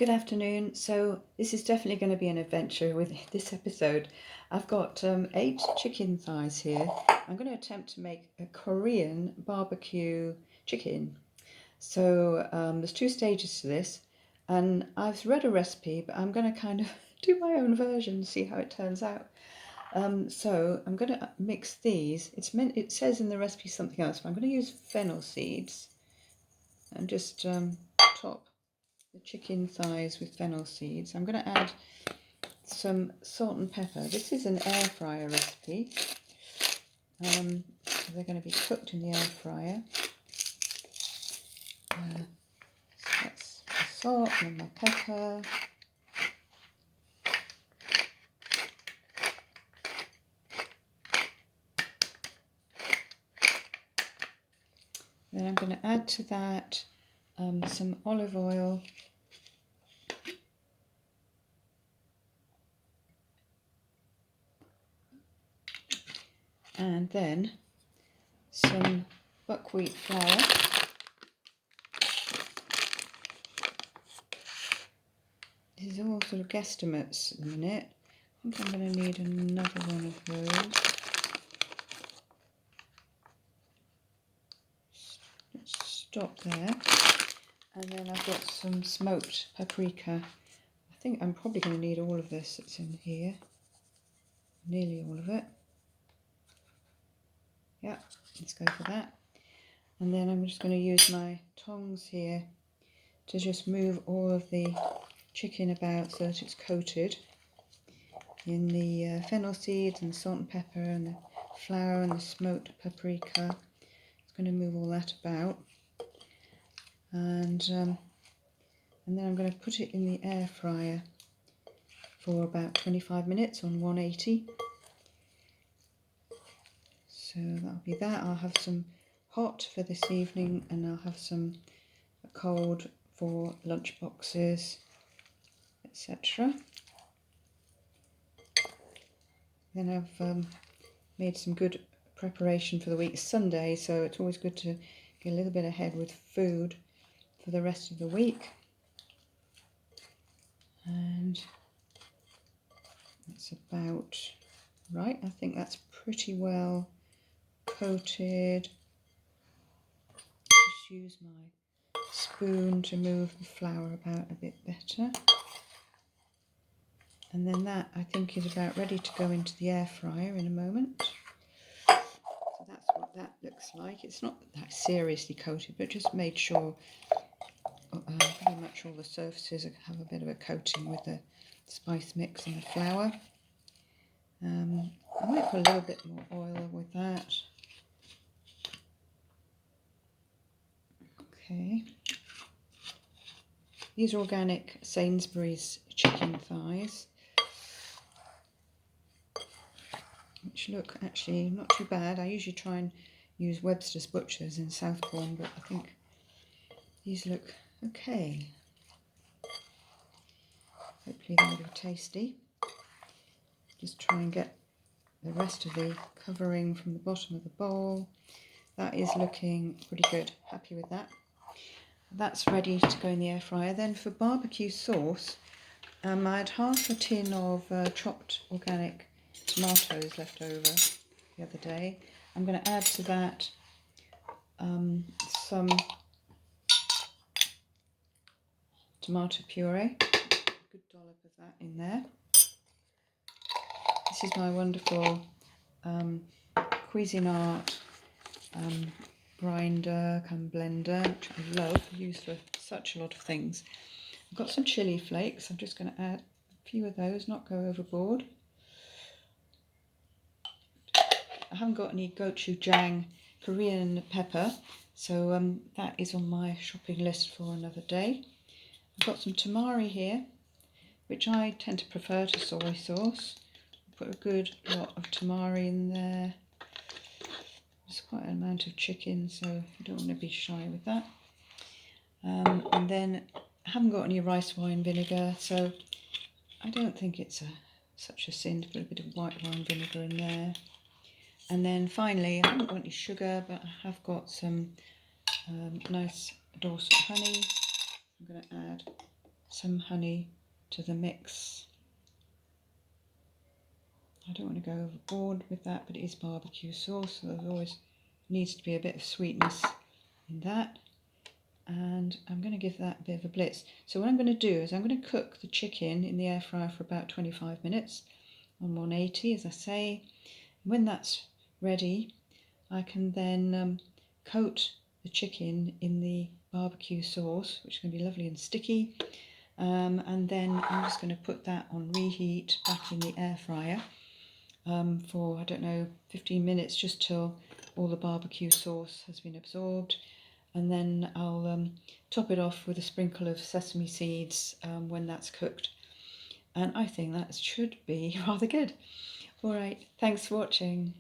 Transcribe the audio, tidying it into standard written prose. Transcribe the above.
Good afternoon. So this is definitely going to be an adventure with this episode. I've got 8 chicken thighs here. I'm going to attempt to make a Korean barbecue chicken. So there's 2 stages to this, and I've read a recipe, but I'm going to kind of do my own version, see how it turns out. So I'm going to mix these. It says in the recipe something else, but I'm going to use fennel seeds and just top the chicken thighs with fennel seeds. I'm going to add some salt and pepper. This is an air fryer recipe. So they're going to be cooked in the air fryer. So that's my salt and my pepper. Then I'm going to add to that some olive oil. And then some buckwheat flour. This is all sort of guesstimates at the minute. I think I'm going to need another one of those. Let's stop there. And then I've got some smoked paprika. I think I'm probably going to need all of this that's in here. Nearly all of it. Yeah, let's go for that. And then I'm just going to use my tongs here to just move all of the chicken about so that it's coated in the fennel seeds and salt and pepper and the flour and the smoked paprika. It's going to move all that about. And then I'm going to put it in the air fryer for about 25 minutes on 180. So that'll be that. I'll have some hot for this evening, and I'll have some cold for lunch boxes, etc. Then I've made some good preparation for the week. It's Sunday, so it's always good to get a little bit ahead with food for the rest of the week. And that's about right. I think that's pretty well coated. Just use my spoon to move the flour about a bit better. And then that, I think, is about ready to go into the air fryer in a moment. So that's what that looks like. It's not that seriously coated, but just made sure pretty much all the surfaces have a bit of a coating with the spice mix and the flour. I might put a little bit more oil with that. Okay. These are organic Sainsbury's chicken thighs, which look actually not too bad. I usually try and use Webster's Butchers in Southbourne, but I think these look okay. Hopefully they'll be tasty. Just try and get the rest of the covering from the bottom of the bowl. That is looking pretty good. Happy with that. That's ready to go in the air fryer. Then for barbecue sauce, I had half a tin of chopped organic tomatoes left over the other day. I'm going to add to that some tomato puree. A good dollop of that in there. This is my wonderful Cuisinart grinder and blender, which I love. I use for such a lot of things. I've got some chili flakes. I'm just going to add a few of those, not go overboard. I haven't got any gochujang Korean pepper, so that is on my shopping list for another day. I've got some tamari here, which I tend to prefer to soy sauce. Put a good lot of tamari in there. There's quite an amount of chicken, so you don't want to be shy with that. And then I haven't got any rice wine vinegar, so I don't think it's such a sin to put a bit of white wine vinegar in there. And then finally, I haven't got any sugar, but I have got some nice Dorset honey. I'm going to add some honey to the mix. I don't want to go overboard with that, but it is barbecue sauce, so there always needs to be a bit of sweetness in that. And I'm going to give that a bit of a blitz. So what I'm going to do is I'm going to cook the chicken in the air fryer for about 25 minutes on 180, as I say. When that's ready, I can then coat the chicken in the barbecue sauce, which is going to be lovely and sticky. And then I'm just going to put that on reheat back in the air fryer for, I don't know, 15 minutes, just till all the barbecue sauce has been absorbed. And then I'll top it off with a sprinkle of sesame seeds when that's cooked. And I think that should be rather good. All right, thanks for watching.